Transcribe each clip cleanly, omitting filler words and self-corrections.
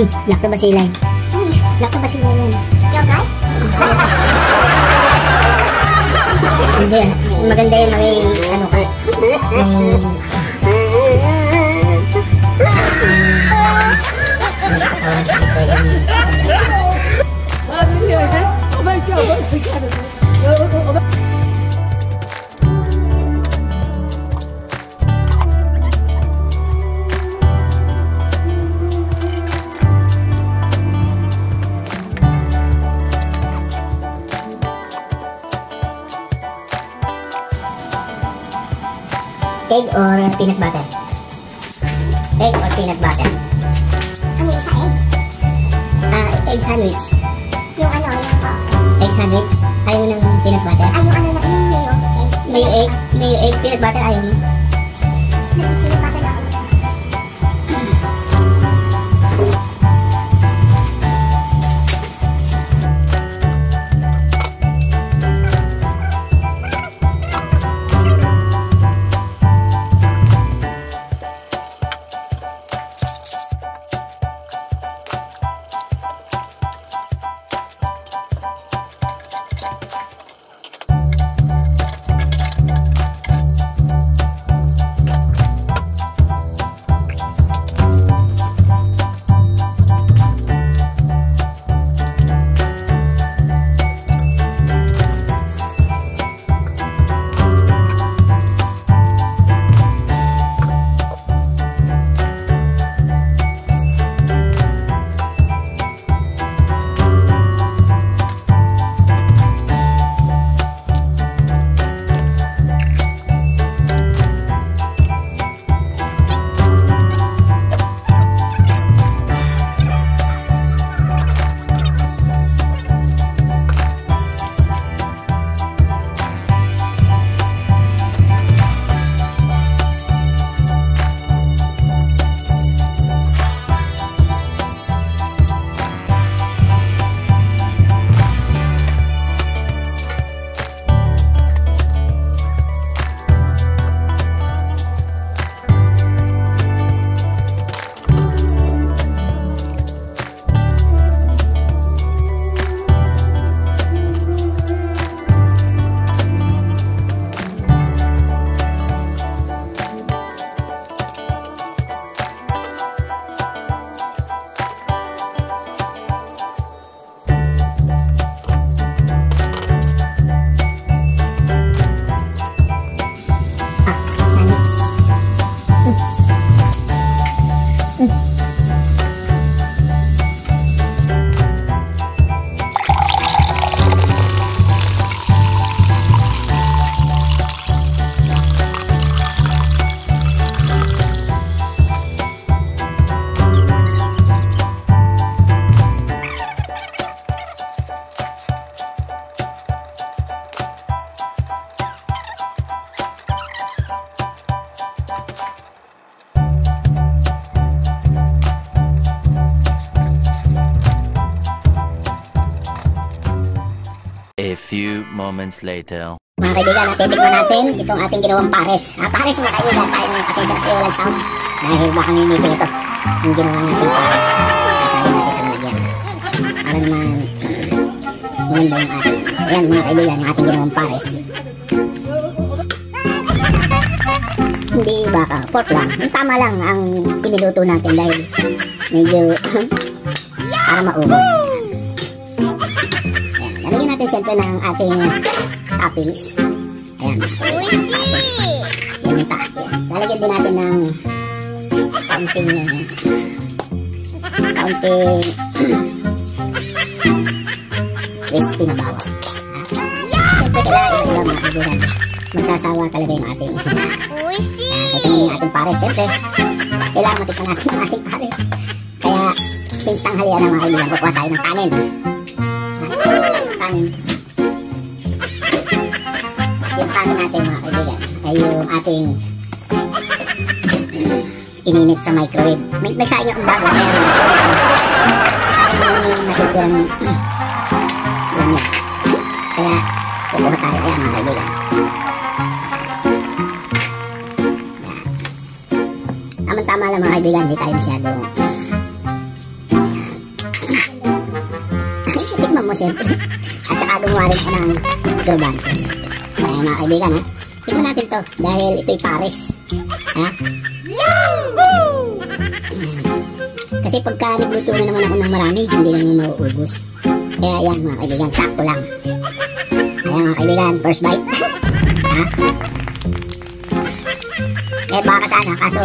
Lactobacilli. Lactobacilli yan. Yogurt? Hindi. Maganda yun. May ano ka. Egg or peanut butter? Egg or peanut butter? Ano yung sa egg? Egg sandwich. Yung ano, Egg sandwich? Ayaw mo ng peanut butter? yung ano na, yung mayo egg. Mayo egg, peanut butter ayaw mo? Peanut butter na ako. A few moments later. Mga kaibigan, titignan natin itong ating ginawang pares. Pares mga kaibigan, tayo ng pasensya na kayo walang sound. Dahil baka ninitin ito. Yung ginawa natin pares. Sasabi natin sa lalagyan. Para naman, gumanda yung ating. Ayan mga kaibigan, yung ating ginawang pares. Hindi baka, pork lang. Yung tama lang ang piniluto natin dahil medyo para maubos. Lalagyan natin siyempre ng ating toppings. Ayan. Yan yung lalagyan din natin ng kaunting crispy na bawang. Siyempre kailangan yung mga kaibigan. Magsasawa talaga yung ating ito yung ating pares. Siyempre kailangan matikman natin yung ating pares. Kaya since tanghalian na mga kaibigan, kukuha tayo ng kanin. Yung kanin natin mga kaibigan ay yung ating ininit sa microwave. Nagsayang yung bago kaya rin sayang yung natitirang yun yan. Kaya kukuha tayo. Ayan mga kaibigan. Tama-tama lang mga kaibigan, hindi tayo masyado mo siyempre. At saka gumawa rin ako ng garbanzos. Kaya mga kaibigan ha, tignan natin to dahil ito'y pares. Ha? Kasi pagka nagluto na naman ako ng marami, hindi na naman mauubos. Kaya yan mga kaibigan, sakto lang. Kaya mga kaibigan, first bite. Ha? Eh baka sana, kaso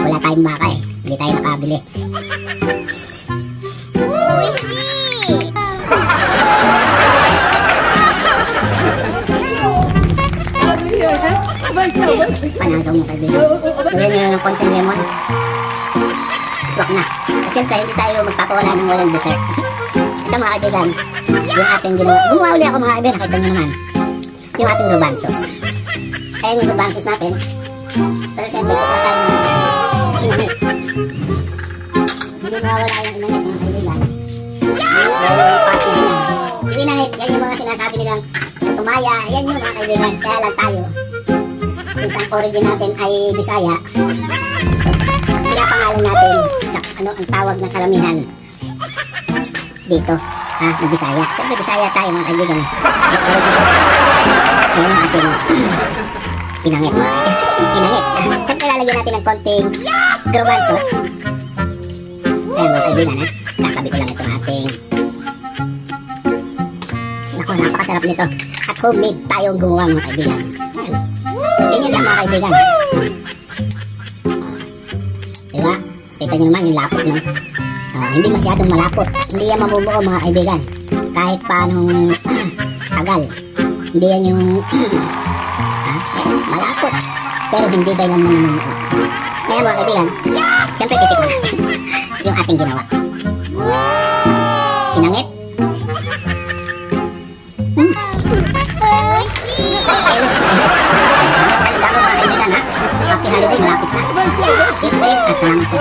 wala tayong baka eh. Hindi tayo nakabili. Panagaw mo kaibigan. Lagyan nyo ng konting lemon. Swak na. At syempre, hindi tayo magpapawala ng walang dessert. Ito mga kaibigan, yung ating ginawa. Gumawa ulit ako mga kaibigan, nakita nyo naman. Yung ating garbanzos. Eh, yung garbanzos natin. Pero syempre, kukuha tayo ng inanit. Hindi mawawala yung inanit mga kaibigan. Yung inanit, yan yung mga sinasabi nilang tumaya. Yan yung mga kaibigan. Kaya lang tayo. Since ang origin natin ay Bisaya, pinapangalan natin sa ano ang tawag ng karamihan dito, ng Bisaya. Siyempre Bisaya tayo mga kaibigan. Ayan ang ating inangit mga kaibigan. Inangit. Siyempre lalagyan natin ng konting garbanzos. Ayan mga kaibigan ha. Kakabi ko lang itong ating. Naku, napakasarap nito. At homemade tayong gumawa mga kaibigan. Ayan. Ganyan lang mga kaibigan. Diba? Kita nyo naman yung lapot no? Hindi masyadong malapot. Hindi yan mamumuo mga kaibigan. Kahit paanong tagal. Hindi yan yung malapot. Pero hindi kailan mo namumuo. Kaya mga kaibigan, siyempre titikman natin yung ating ginawa. Inangit. Happy holiday, malapit na. Keep safe at salamat po.